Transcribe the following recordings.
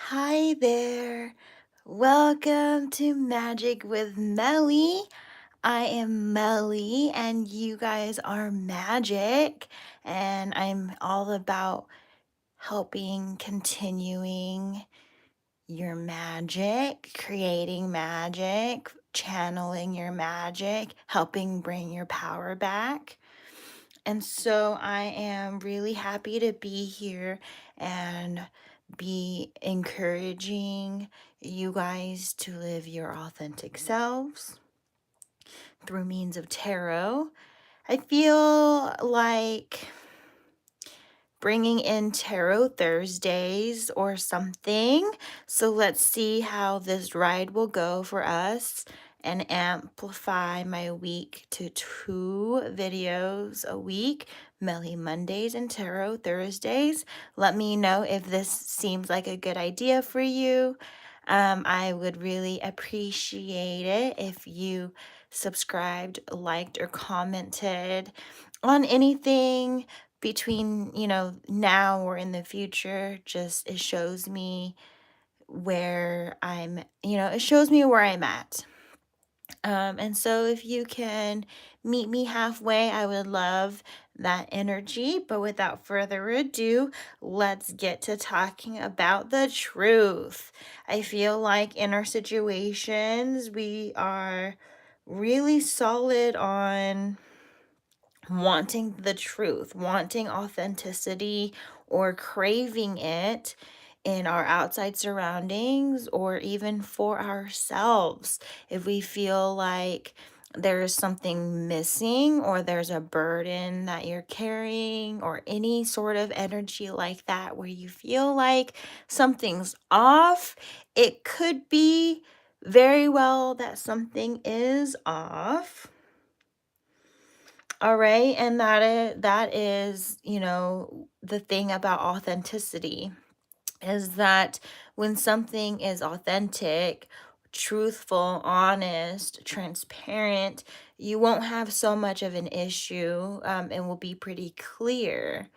Hi there. Welcome to Magic with Melly. I am Melly and you guys are magic. And I'm all about helping continuing your magic, creating magic, channeling your magic, helping bring your power back. And so I am really happy to be here and be encouraging you guys to live your authentic selves through means of tarot. I feel like bringing in Tarot Thursdays or something. So let's see how this ride will go for us and amplify my week to 2 videos a week, Melly Mondays and Tarot Thursdays. Let me know if this seems like a good idea for you. I would really appreciate it if you subscribed, liked, or commented on anything between, now or in the future. Just it shows me where it shows me where I'm at. And so if you can meet me halfway, I would love that energy. But without further ado, let's get to talking about the truth. I feel like in our situations, we are really solid on wanting the truth, wanting authenticity, or craving it in our outside surroundings or even for ourselves. If we feel like there's something missing or there's a burden that you're carrying or any sort of energy like that where you feel like something's off, it could be very well that something is off. All right, and that is, the thing about authenticity is that when something is authentic, truthful, honest, transparent, you won't have so much of an issue, and will be pretty clear.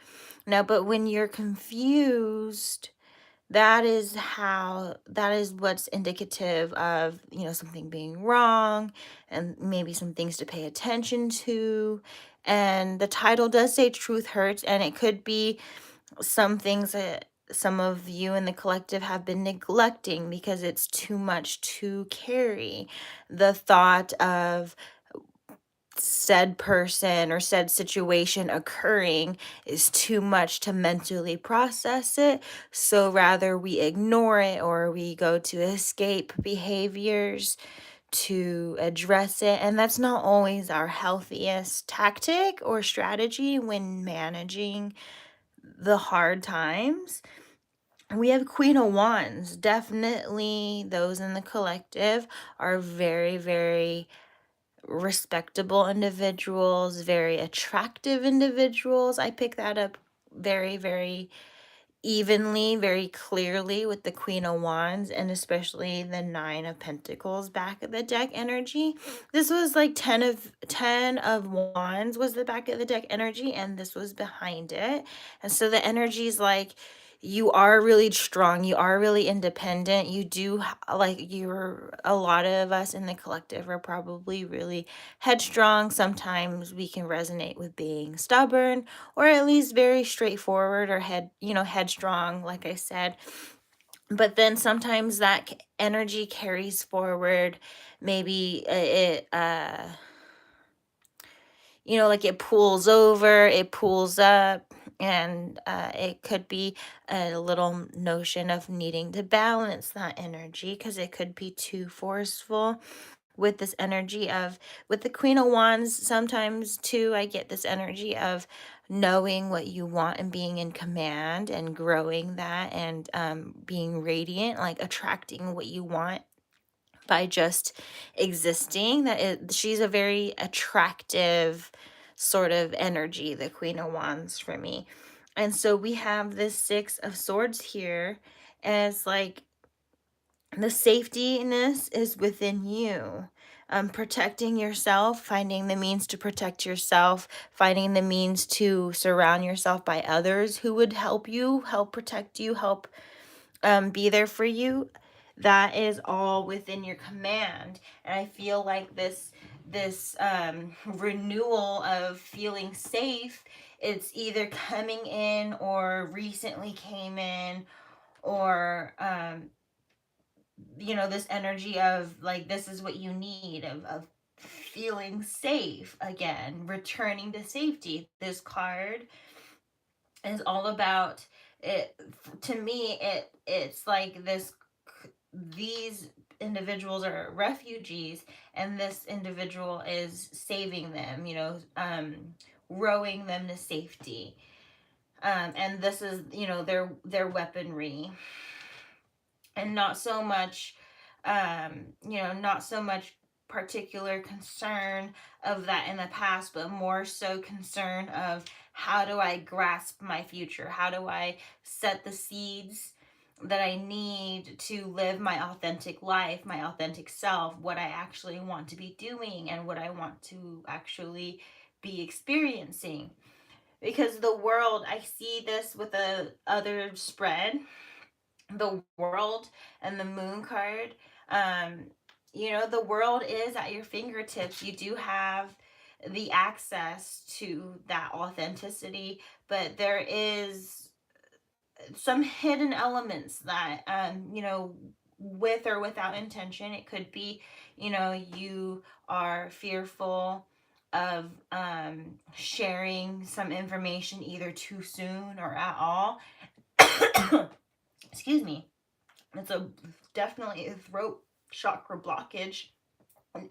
Now, but when you're confused, that is what's indicative of, something being wrong and maybe some things to pay attention to. And the title does say truth hurts, and it could be some things that some of you in the collective have been neglecting because it's too much to carry. The thought of said person or said situation occurring is too much to mentally process it. So rather we ignore it or we go to escape behaviors to address it. And that's not always our healthiest tactic or strategy when managing the hard times. We have Queen of Wands. Definitely those in the collective are very, very respectable individuals, very attractive individuals. I pick that up very, very evenly, very clearly with the Queen of Wands and especially the Nine of Pentacles back of the deck energy. This was like 10 of Wands was the back of the deck energy, and this was behind it. And so the energy is like you are really strong, you are really independent, you do like you're a lot of us in the collective are probably really headstrong. Sometimes we can resonate with being stubborn or at least very straightforward or headstrong, like I said. But then sometimes that energy carries forward. Maybe like it pulls over, it pulls up, and it could be a little notion of needing to balance that energy because it could be too forceful with this energy of with the Queen of Wands. Sometimes too I get this energy of knowing what you want and being in command and growing that and being radiant, like attracting what you want by just existing. She's a very attractive sort of energy, the Queen of Wands for me. And so we have this Six of Swords here as like the safetyness is within you. Protecting yourself, finding the means to protect yourself, finding the means to surround yourself by others who would help you, help protect you, help be there for you, that is all within your command. And I feel like this renewal of feeling safe, it's either coming in or recently came in, or this energy of like, this is what you need, of feeling safe again, returning to safety. This card is all about it. To me, it's like these individuals are refugees, and this individual is saving them, rowing them to safety. And this is, their weaponry, and not so much, not so much particular concern of that in the past, but more so concern of, how do I grasp my future? How do I set the seeds that I need to live my authentic life, my authentic self, what I actually want to be doing, and what I want to actually be experiencing? Because the world, I see this with a other spread, the world and the moon card. um the world is at your fingertips. You do have the access to that authenticity, but there is some hidden elements that, with or without intention, it could be, you are fearful of sharing some information either too soon or at all. Excuse me. It's a definitely a throat chakra blockage.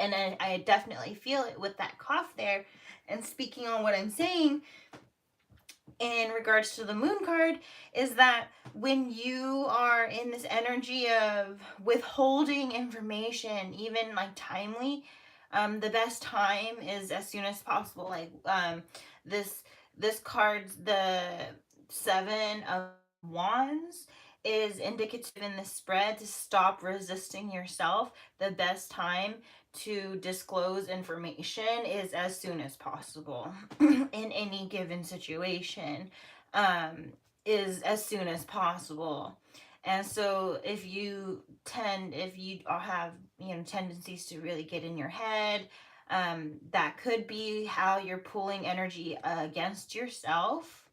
And I definitely feel it with that cough there. And speaking on what I'm saying in regards to the moon card, is that when you are in this energy of withholding information, even like timely, the best time is as soon as possible. Like, this this card's the Seven of Wands, is indicative in the spread to stop resisting yourself. The best time to disclose information is as soon as possible in any given situation, um, is as soon as possible. And so if you have, tendencies to really get in your head, that could be how you're pulling energy against yourself.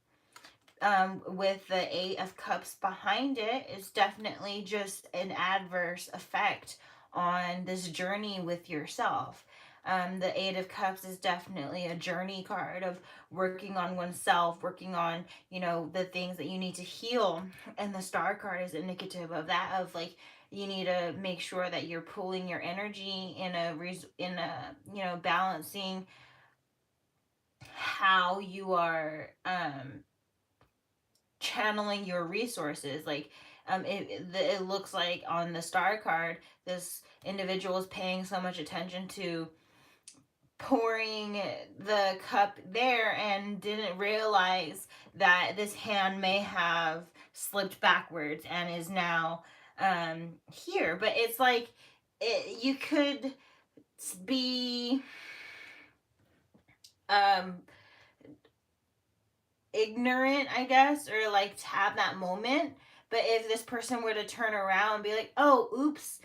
With the Eight of Cups behind it, is definitely just an adverse effect on this journey with yourself. The Eight of Cups is definitely a journey card of working on oneself, working on, the things that you need to heal. And the Star card is indicative of that, of like, you need to make sure that you're pulling your energy in a balancing how you are channeling your resources. Like, it looks like on the Star card, this individual is paying so much attention to pouring the cup there, and didn't realize that this hand may have slipped backwards and is now here. But it's like, you could be um ignorant, I guess, or like to have that moment. But if this person were to turn around and be like, oh, oops,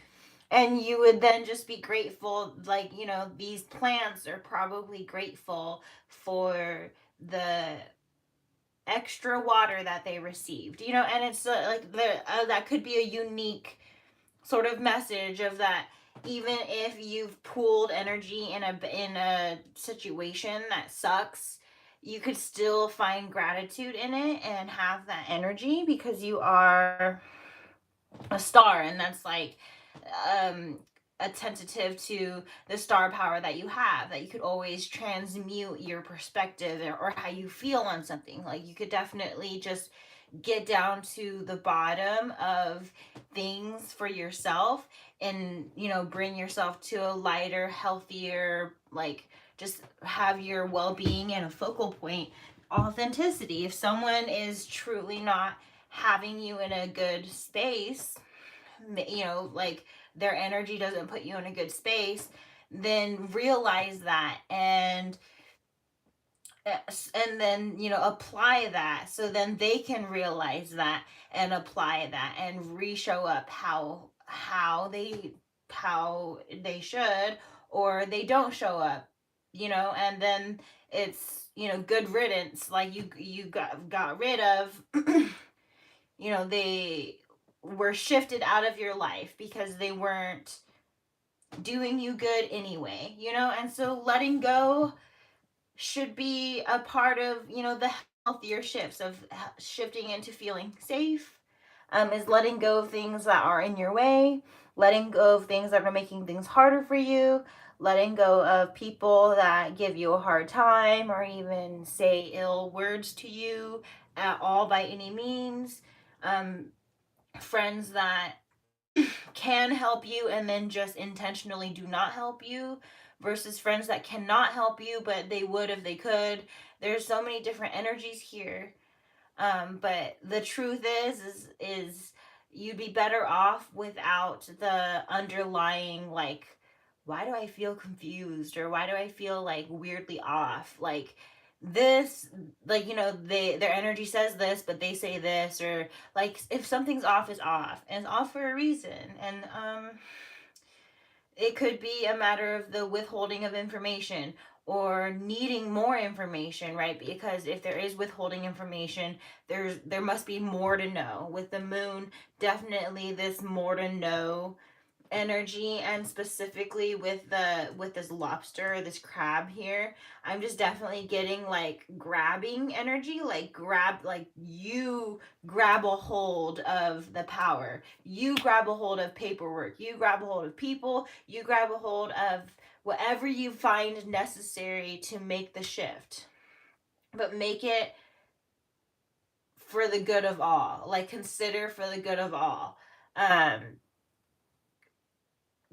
and you would then just be grateful, like, these plants are probably grateful for the extra water that they received, and it's like, that could be a unique sort of message of that. Even if you've pooled energy in a situation that sucks, you could still find gratitude in it and have that energy, because you are a star. And that's like, um attentive to the star power that you have, that you could always transmute your perspective, or how you feel on something. Like, you could definitely just get down to the bottom of things for yourself, and bring yourself to a lighter, healthier, like, just have your well-being and a focal point. Authenticity, if someone is truly not having you in a good space, like, their energy doesn't put you in a good space, then realize that, and and then, you know, apply that, so then they can realize that and apply that and re-show up how they should, or they don't show up, you know, and then it's, you know, good riddance. Like you got rid of you know, they were shifted out of your life because they weren't doing you good anyway, you know. And so letting go should be a part of, you know, the healthier shifts of shifting into feeling safe, is letting go of things that are in your way, letting go of things that are making things harder for you, letting go of people that give you a hard time or even say ill words to you at all by any means, um, friends that can help you and then just intentionally do not help you, versus friends that cannot help you but they would if they could. There's so many different energies here, but the truth is you'd be better off without the underlying, like, why do I feel confused, or why do I feel like weirdly off, like this, like, you know, their energy says this but they say this, or like if something's off, is off and it's off for a reason. And it could be a matter of the withholding of information or needing more information, right? Because if there is withholding information, there must be more to know. With the moon, definitely this more to know energy, and specifically with this lobster, this crab here, I'm just definitely getting like grabbing energy, like grab, like you grab a hold of the power, you grab a hold of paperwork, you grab a hold of people, you grab a hold of whatever you find necessary to make the shift, but make it for the good of all, like consider for the good of all. um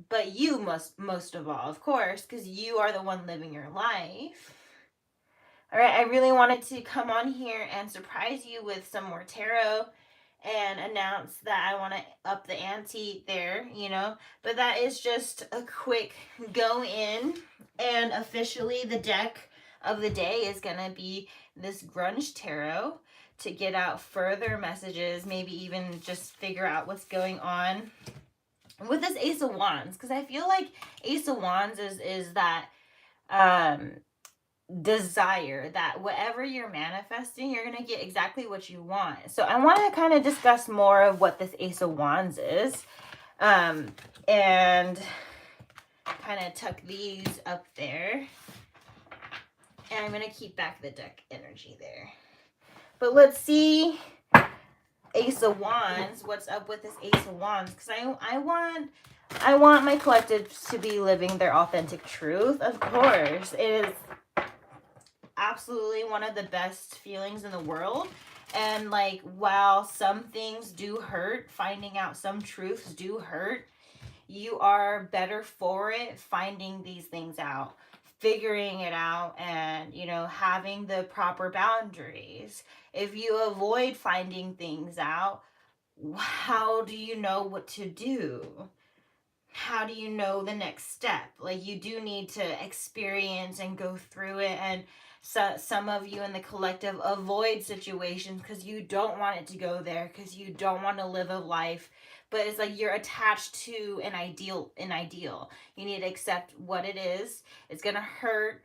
but you must, most of all, of course, because you are the one living your life. All right, I really wanted to come on here and surprise you with some more tarot and announce that I want to up the ante there, you know. But that is just a quick go in, and officially the deck of the day is going to be this Grunge Tarot to get out further messages, maybe even just figure out what's going on with this Ace of Wands, because I feel like Ace of Wands is that um desire that whatever you're manifesting, you're gonna get exactly what you want. So I want to kind of discuss more of what this Ace of Wands is, and kind of tuck these up there, and I'm gonna keep back the deck energy there. But let's see, Ace of Wands, what's up with this Ace of Wands? Because I want my collective to be living their authentic truth. Of course, it is absolutely one of the best feelings in the world. And like, while some things do hurt, finding out some truths do hurt, you are better for it finding these things out, figuring it out, and, you know, having the proper boundaries. If you avoid finding things out, how do you know what to do? How do you know the next step? Like, you do need to experience and go through it. And so some of you in the collective avoid situations because you don't want it to go there, because you don't want to live a life, but it's like you're attached to an ideal. You need to accept what it is. It's gonna hurt,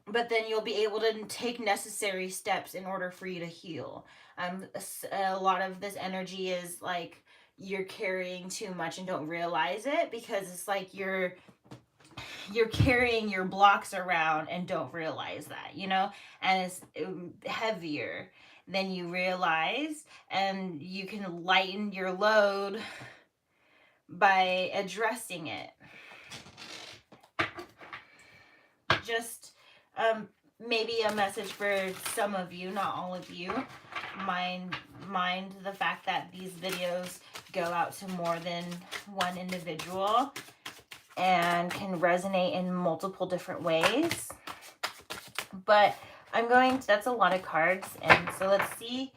but then you'll be able to take necessary steps in order for you to heal. A lot of this energy is like you're carrying too much and don't realize it, because it's like you're carrying your blocks around and don't realize that, you know, and it's heavier than you realize, and you can lighten your load by addressing it. Just maybe a message for some of you, not all of you. Mind the fact that these videos go out to more than one individual and can resonate in multiple different ways. But that's a lot of cards, and so let's see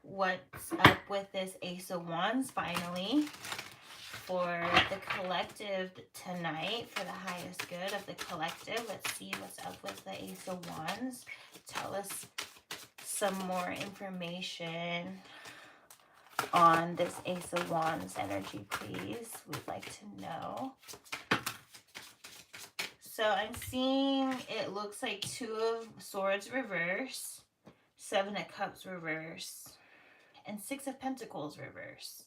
what's up with this Ace of Wands finally for the collective tonight, for the highest good of the collective. Let's see what's up with the Ace of Wands. Tell us some more information on this Ace of Wands energy, please. We'd like to know. So I'm seeing, it looks like Two of Swords reverse, Seven of Cups reverse, and Six of Pentacles reverse.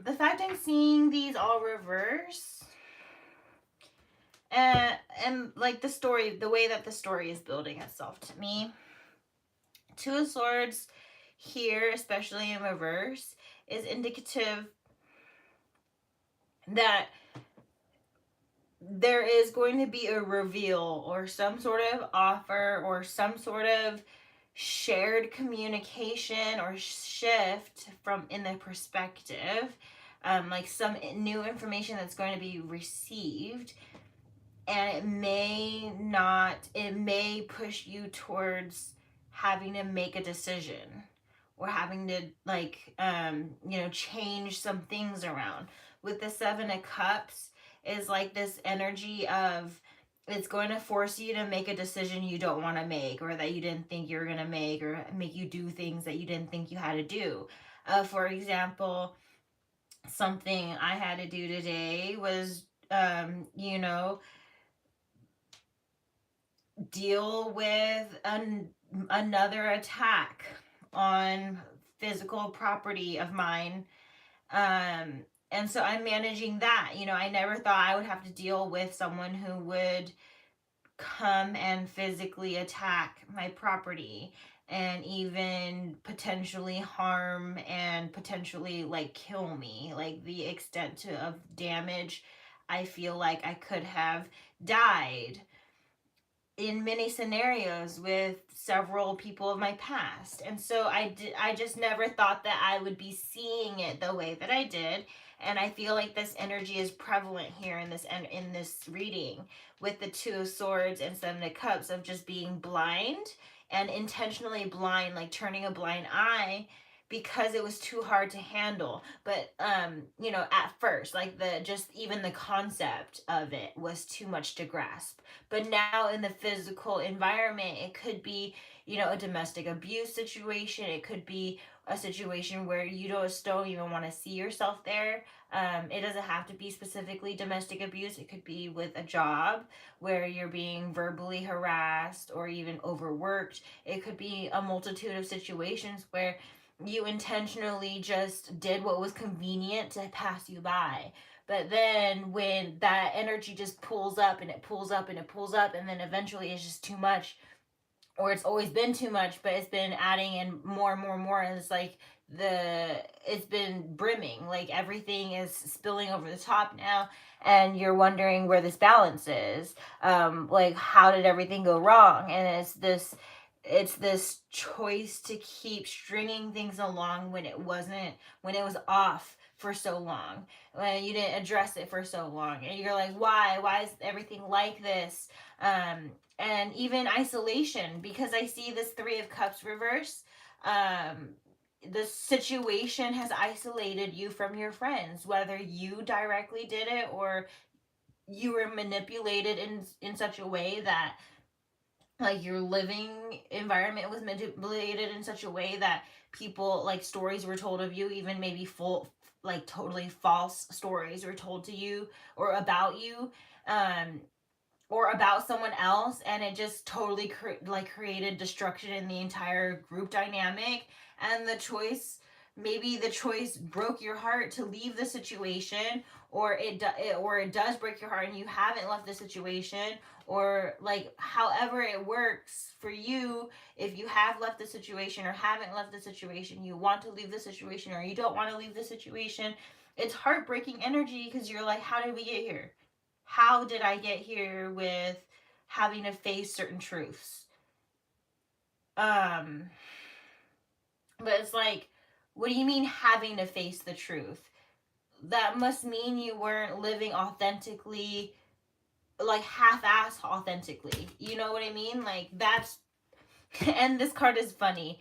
The fact I'm seeing these all reverse, and like the story, the way that the story is building itself to me, Two of Swords here, especially in reverse, is indicative that there is going to be a reveal or some sort of offer or some sort of shared communication or shift from in the perspective, like some new information that's going to be received, and it may push you towards having to make a decision or having to change some things around. With the Seven of Cups is like this energy of, it's going to force you to make a decision you don't want to make, or that you didn't think you were going to make, or make you do things that you didn't think you had to do. For example, something I had to do today was, deal with another attack on physical property of mine. And so I'm managing that. I never thought I would have to deal with someone who would come and physically attack my property and even potentially harm and potentially like kill me. Like the extent of damage, I feel like I could have died in many scenarios with several people of my past. And so I just never thought that I would be seeing it the way that I did. And I feel like this energy is prevalent here in this reading, with the Two of Swords and Seven of Cups, of just being blind, and intentionally blind, like turning a blind eye because it was too hard to handle. But at first, like even the concept of it was too much to grasp. But now in the physical environment, it could be, a domestic abuse situation. It could be a situation where you don't even want to see yourself there. It doesn't have to be specifically domestic abuse. It could be with a job where you're being verbally harassed or even overworked. It could be a multitude of situations where you intentionally just did what was convenient to pass you by. But then when that energy just pulls up and it pulls up and it pulls up, and then eventually it's just too much, or it's always been too much, but it's been adding in more and more and more, and it's like it's been brimming, like everything is spilling over the top now, and you're wondering where this balance is. Like, how did everything go wrong? And it's this choice to keep stringing things along when it was off for so long, when you didn't address it for so long, and you're like, why is everything like this? And even isolation, because I see this Three of Cups reverse. The situation has isolated you from your friends, whether you directly did it or you were manipulated in such a way that, like, your living environment was manipulated in such a way that people, like, stories were told of you, even maybe totally false stories were told to you or about you, or about someone else, and it just totally created destruction in the entire group dynamic. And maybe the choice broke your heart to leave the situation, or it does break your heart and you haven't left the situation, or like however it works for you. If you have left the situation or haven't left the situation, you want to leave the situation or you don't want to leave the situation, it's heartbreaking energy, because you're like, how did we get here? How did I get here with having to face certain truths? But it's like, what do you mean having to face the truth? That must mean you weren't living authentically, like half-ass authentically. You know what I mean? Like, that's And this card is funny.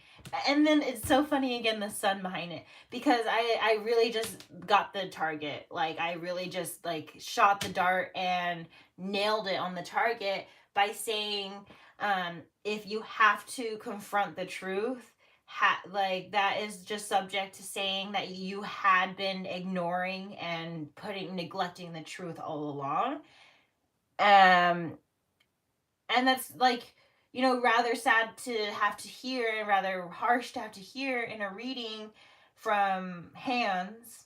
And then it's so funny again, the sun behind it, because I really just got the target. Like, I really just like shot the dart and nailed it on the target by saying, if you have to confront the truth, like that is just subject to saying that you had been ignoring and neglecting the truth all along. um and that's like, rather sad to have to hear, and rather harsh to have to hear in a reading from hands,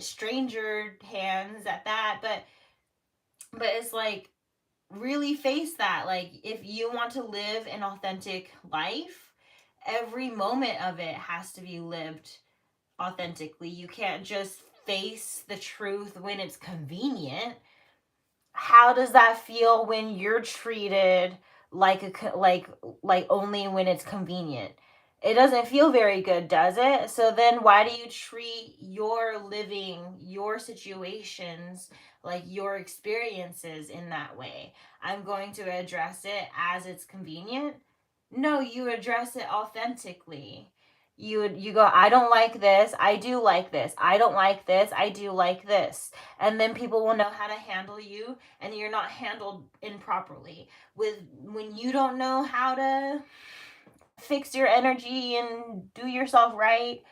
stranger hands at that. But it's like, really face that. Like, if you want to live an authentic life, every moment of it has to be lived authentically. You can't just face the truth when it's convenient. How does that feel when you're treated like only when it's convenient? It doesn't feel very good, does it? So then why do you treat your living, your situations, like your experiences in that way? I'm going to address it as it's convenient. No, you address it authentically. You go, I don't like this, I do like this. I don't like this, I do like this. And then people will know how to handle you, and you're not handled improperly. With When you don't know how to fix your energy and do yourself right,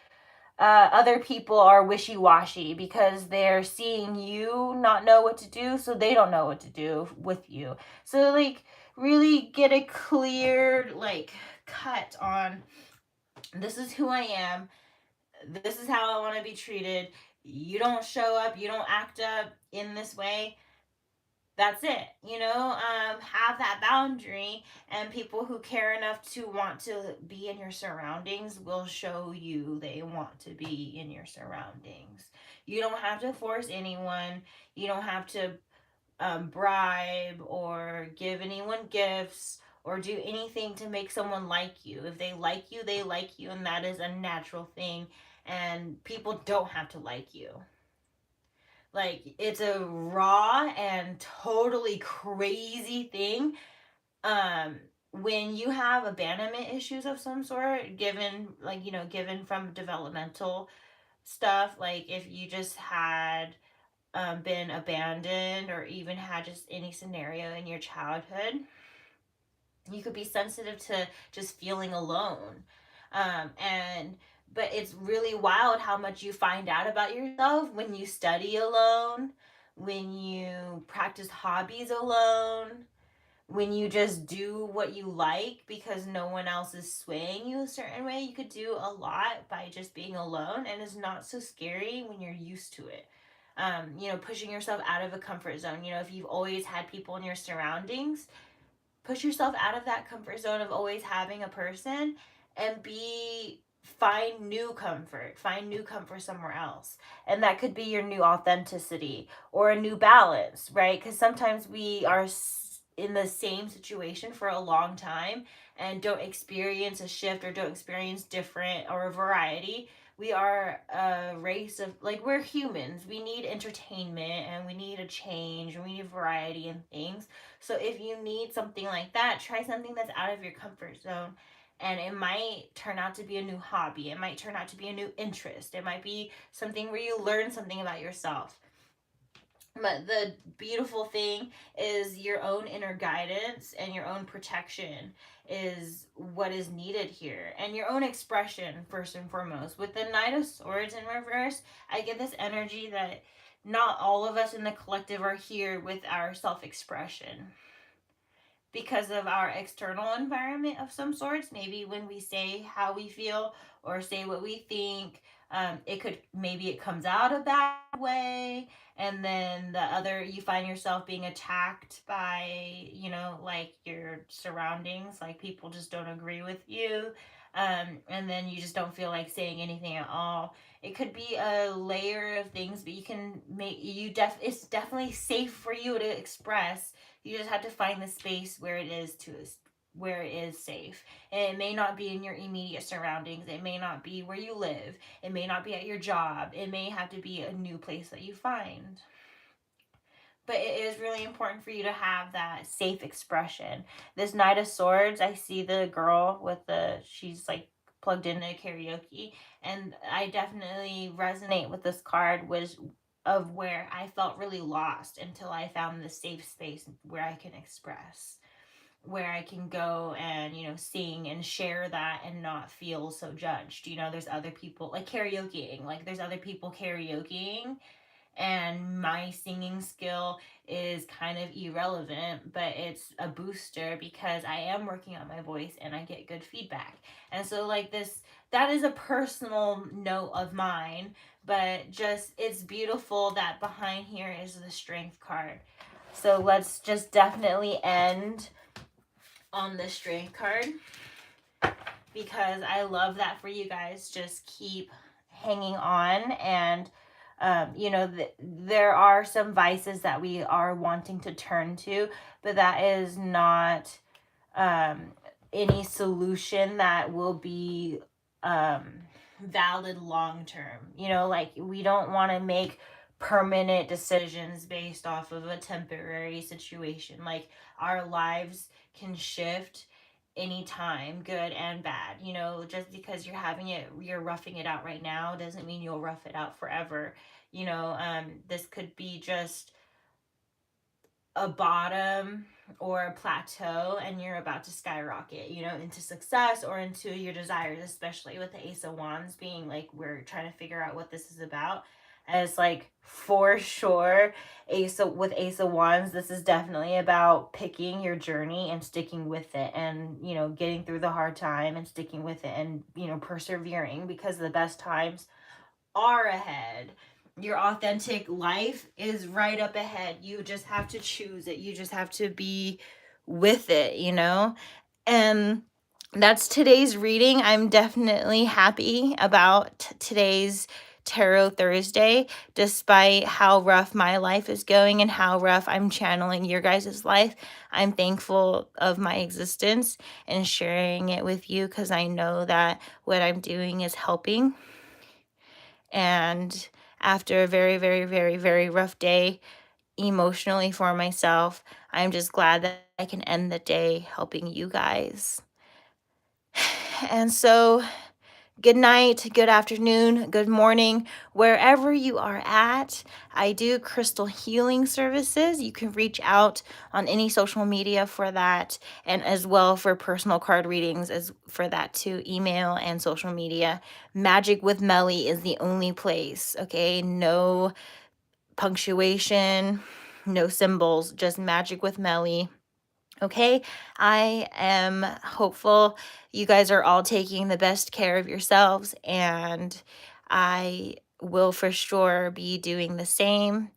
other people are wishy-washy because they're seeing you not know what to do, so they don't know what to do with you. So like, really get a clear like cut on, this is who I am, this is how I want to be treated. You don't show up, you don't act up in this way, that's it. Have that boundary, and people who care enough to want to be in your surroundings will show you they want to be in your surroundings. You don't have to force anyone. You don't have to bribe or give anyone gifts or do anything to make someone like you. If they like you, they like you, and that is a natural thing. And people don't have to like you. Like, it's a raw and totally crazy thing. When you have abandonment issues of some sort, given from developmental stuff, like if you just had been abandoned, or even had just any scenario in your childhood, you could be sensitive to just feeling alone. And But it's really wild how much you find out about yourself when you study alone, when you practice hobbies alone, when you just do what you like because no one else is swaying you a certain way. You could do a lot by just being alone, and it's not so scary when you're used to it. Pushing yourself out of a comfort zone. If you've always had people in your surroundings, push yourself out of that comfort zone of always having a person, and be find new comfort somewhere else. And that could be your new authenticity or a new balance, right? Because sometimes we are in the same situation for a long time and don't experience a shift, or don't experience different or a variety. We are a race of, like, we're humans, we need entertainment, and we need a change, and we need variety in things. So if you need something like that, try something that's out of your comfort zone. And it might turn out to be a new hobby. It might turn out to be a new interest. It might be something where you learn something about yourself. But the beautiful thing is, your own inner guidance and your own protection is what is needed here. And your own expression, first and foremost. With the Knight of Swords in reverse, I get this energy that not all of us in the collective are here with our self expression because of our external environment of some sorts. Maybe when we say how we feel or say what we think, it comes out a bad way, and then you find yourself being attacked by, like, your surroundings, like people just don't agree with you. And then you just don't feel like saying anything at all. It could be a layer of things, but you can make you def it's definitely safe for you to express. You just have to find the space where it is safe. And it may not be in your immediate surroundings. It may not be where you live. It may not be at your job. It may have to be a new place that you find. but it is really important for you to have that safe expression. This Knight of Swords, I see the girl with she's like plugged into karaoke, and I definitely resonate with this card, was of where I felt really lost until I found the safe space where I can express, where I can go and, sing and share that and not feel so judged. There's other people like karaokeing, like there's other people karaokeing, and my singing skill is kind of irrelevant, but it's a booster because I am working on my voice and I get good feedback. And so, like, that is a personal note of mine, but just it's beautiful that behind here is the strength card. So, let's just definitely end on the strength card because I love that for you guys. Just keep hanging on, and there are some vices that we are wanting to turn to, but that is not um, any solution that will be um, valid long term. Like, we don't want to make permanent decisions based off of a temporary situation. Like, our lives can shift anytime, good and bad. Just because you're roughing it out right now doesn't mean you'll rough it out forever. This could be just a bottom or a plateau, and you're about to skyrocket, into success or into your desires, especially with the Ace of Wands being like, we're trying to figure out what this is about. As like, for sure, Ace of Wands, this is definitely about picking your journey and sticking with it, and getting through the hard time and sticking with it, and persevering, because the best times are ahead. Your authentic life is right up ahead. You just have to choose it. You just have to be with it. And that's today's reading. I'm definitely happy about today's Tarot Thursday, despite how rough my life is going and how rough I'm channeling your guys' life. I'm thankful of my existence and sharing it with you, because I know that what I'm doing is helping. And after a very, very, very, very rough day emotionally for myself, I'm just glad that I can end the day helping you guys. And so, good night, good afternoon, good morning, wherever you are at. I do crystal healing services. You can reach out on any social media for that, and as well for personal card readings, as for that too, email and social media. Magic with Melly is the only place, okay? No punctuation, no symbols, just Magic with Melly. Okay, I am hopeful you guys are all taking the best care of yourselves, and I will for sure be doing the same.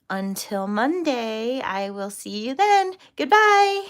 Until Monday, I will see you then. Goodbye.